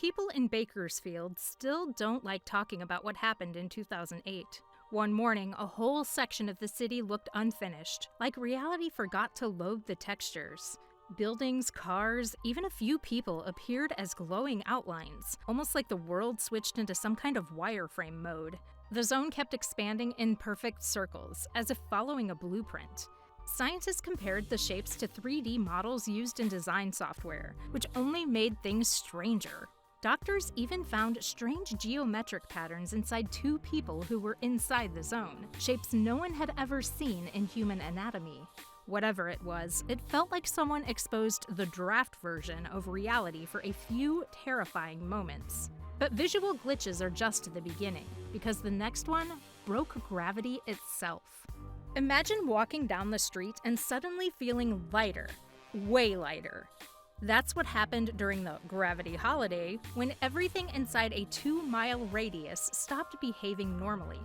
people in Bakersfield still don't like talking about what happened in 2008. One morning, a whole section of the city looked unfinished, like reality forgot to load the textures. Buildings, cars, even a few people appeared as glowing outlines, almost like the world switched into some kind of wireframe mode. The zone kept expanding in perfect circles, as if following a blueprint. Scientists compared the shapes to 3D models used in design software, which only made things stranger. Doctors even found strange geometric patterns inside two people who were inside the zone, shapes no one had ever seen in human anatomy. Whatever it was, it felt like someone exposed the draft version of reality for a few terrifying moments. But visual glitches are just the beginning, because the next one broke gravity itself. Imagine walking down the street and suddenly feeling lighter, way lighter. That's what happened during the gravity holiday, when everything inside a 2-mile radius stopped behaving normally.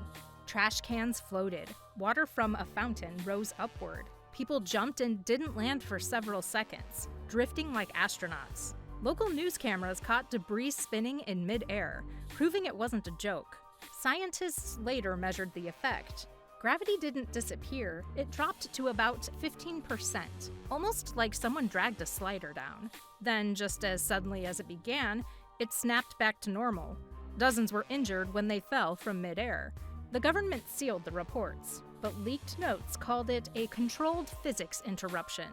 Trash cans floated, water from a fountain rose upward. People jumped and didn't land for several seconds, drifting like astronauts. Local news cameras caught debris spinning in mid-air, proving it wasn't a joke. Scientists later measured the effect. Gravity didn't disappear, it dropped to about 15%, almost like someone dragged a slider down. Then, just as suddenly as it began, it snapped back to normal. Dozens were injured when they fell from mid-air. The government sealed the reports, but leaked notes called it a controlled physics interruption.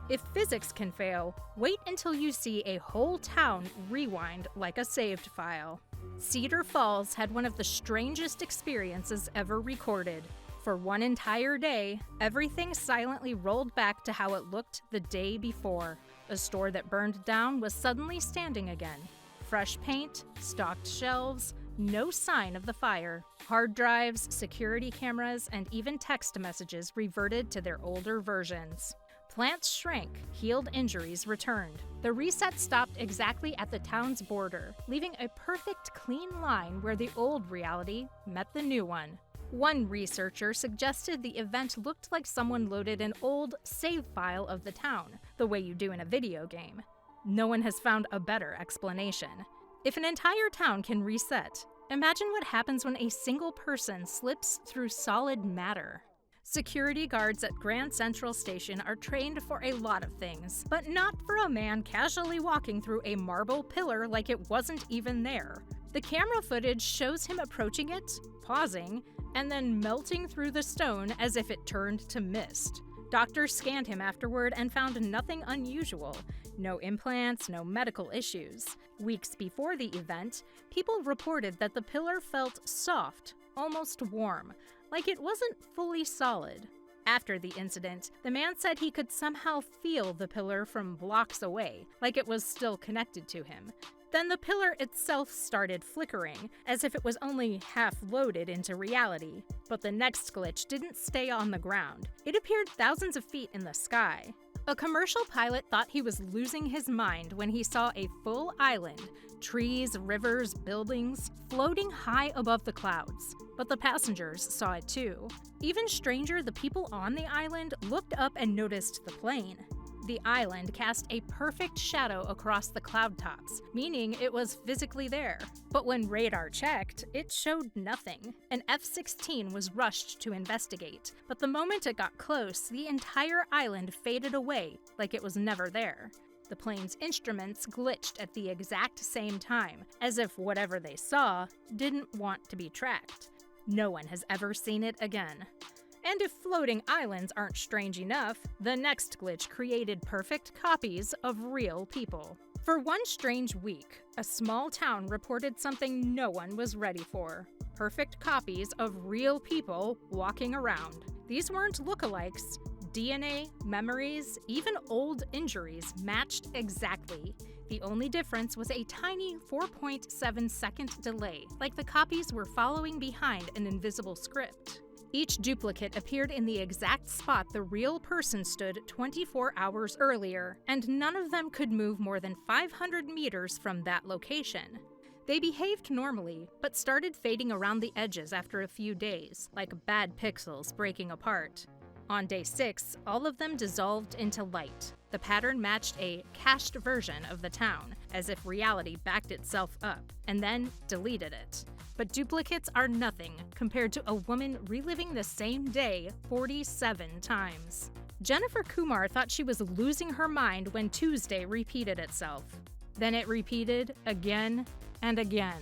If physics can fail, wait until you see a whole town rewind like a saved file. Cedar Falls had one of the strangest experiences ever recorded. For one entire day, everything silently rolled back to how it looked the day before. A store that burned down was suddenly standing again. Fresh paint, stocked shelves, no sign of the fire. Hard drives, security cameras, and even text messages reverted to their older versions. Plants shrank, healed injuries returned. The reset stopped exactly at the town's border, leaving a perfect clean line where the old reality met the new one. One researcher suggested the event looked like someone loaded an old save file of the town, the way you do in a video game. No one has found a better explanation. If an entire town can reset, imagine what happens when a single person slips through solid matter. Security guards at Grand Central Station are trained for a lot of things, but not for a man casually walking through a marble pillar like it wasn't even there. The camera footage shows him approaching it, pausing, and then melting through the stone as if it turned to mist. Doctors scanned him afterward and found nothing unusual. No implants, no medical issues. Weeks before the event, people reported that the pillar felt soft, almost warm, like it wasn't fully solid. After the incident, the man said he could somehow feel the pillar from blocks away, like it was still connected to him. Then the pillar itself started flickering, as if it was only half loaded into reality. But the next glitch didn't stay on the ground. It appeared thousands of feet in the sky. A commercial pilot thought he was losing his mind when he saw a full island, trees, rivers, buildings, floating high above the clouds. But the passengers saw it too. Even stranger, the people on the island looked up and noticed the plane. The island cast a perfect shadow across the cloud tops, meaning it was physically there. But when radar checked, it showed nothing. An F-16 was rushed to investigate, but the moment it got close, the entire island faded away like it was never there. The plane's instruments glitched at the exact same time, as if whatever they saw didn't want to be tracked. No one has ever seen it again. And if floating islands aren't strange enough, the next glitch created perfect copies of real people. For one strange week, a small town reported something no one was ready for. Perfect copies of real people walking around. These weren't lookalikes. DNA, memories, even old injuries matched exactly. The only difference was a tiny 4.7-second delay, like the copies were following behind an invisible script. Each duplicate appeared in the exact spot the real person stood 24 hours earlier, and none of them could move more than 500 meters from that location. They behaved normally, but started fading around the edges after a few days, like bad pixels breaking apart. On day 6, all of them dissolved into light. The pattern matched a cached version of the town, as if reality backed itself up, and then deleted it. But duplicates are nothing compared to a woman reliving the same day 47 times. Jennifer Kumar thought she was losing her mind when Tuesday repeated itself. Then it repeated again and again.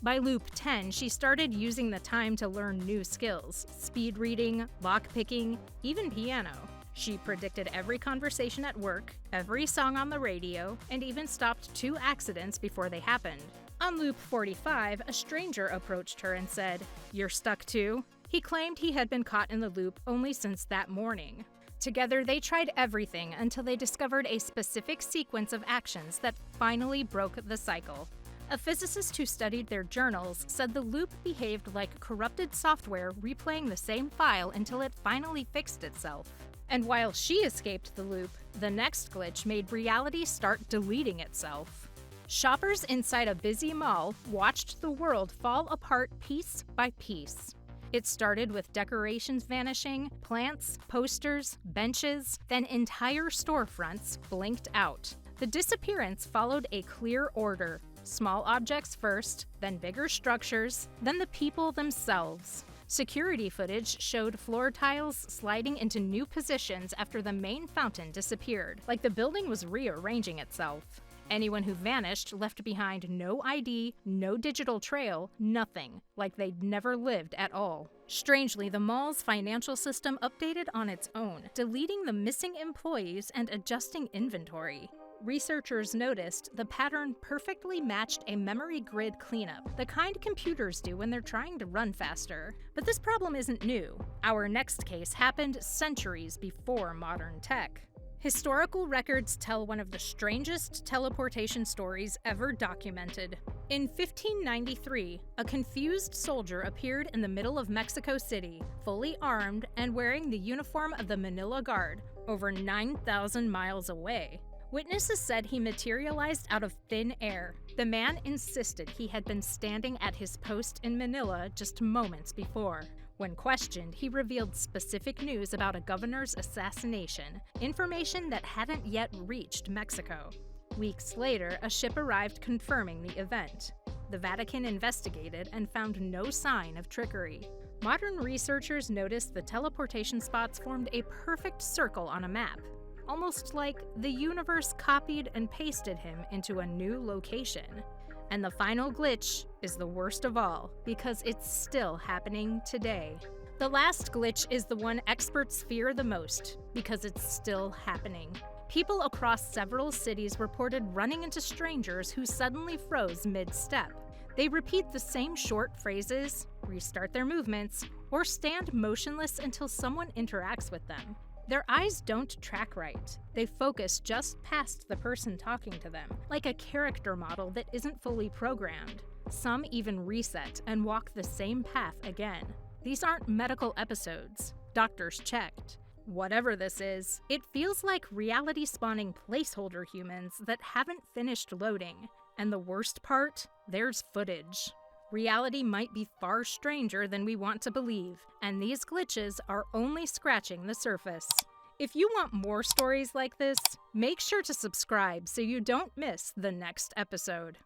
By loop 10, she started using the time to learn new skills: speed reading, lockpicking, even piano. She predicted every conversation at work, every song on the radio, and even stopped 2 accidents before they happened. On loop 45, a stranger approached her and said, "You're stuck too?" He claimed he had been caught in the loop only since that morning. Together, they tried everything until they discovered a specific sequence of actions that finally broke the cycle. A physicist who studied their journals said the loop behaved like corrupted software replaying the same file until it finally fixed itself. And while she escaped the loop, the next glitch made reality start deleting itself. Shoppers inside a busy mall watched the world fall apart piece by piece. It started with decorations vanishing, plants, posters, benches, then entire storefronts blinked out. The disappearance followed a clear order: small objects first, then bigger structures, then the people themselves. Security footage showed floor tiles sliding into new positions after the main fountain disappeared, like the building was rearranging itself. Anyone who vanished left behind no ID, no digital trail, nothing, like they'd never lived at all. Strangely, the mall's financial system updated on its own, deleting the missing employees and adjusting inventory. Researchers noticed the pattern perfectly matched a memory grid cleanup, the kind computers do when they're trying to run faster. But this problem isn't new. Our next case happened centuries before modern tech. Historical records tell one of the strangest teleportation stories ever documented. In 1593, a confused soldier appeared in the middle of Mexico City, fully armed and wearing the uniform of the Manila Guard, over 9,000 miles away. Witnesses said he materialized out of thin air. The man insisted he had been standing at his post in Manila just moments before. When questioned, he revealed specific news about a governor's assassination, information that hadn't yet reached Mexico. Weeks later, a ship arrived confirming the event. The Vatican investigated and found no sign of trickery. Modern researchers noticed the teleportation spots formed a perfect circle on a map, almost like the universe copied and pasted him into a new location. And the final glitch is the worst of all, because it's still happening today. The last glitch is the one experts fear the most, because it's still happening. People across several cities reported running into strangers who suddenly froze mid-step. They repeat the same short phrases, restart their movements, or stand motionless until someone interacts with them. Their eyes don't track right. They focus just past the person talking to them, like a character model that isn't fully programmed. Some even reset and walk the same path again. These aren't medical episodes. Doctors checked. Whatever this is, it feels like reality spawning placeholder humans that haven't finished loading. And the worst part? There's footage. Reality might be far stranger than we want to believe, and these glitches are only scratching the surface. If you want more stories like this, make sure to subscribe so you don't miss the next episode.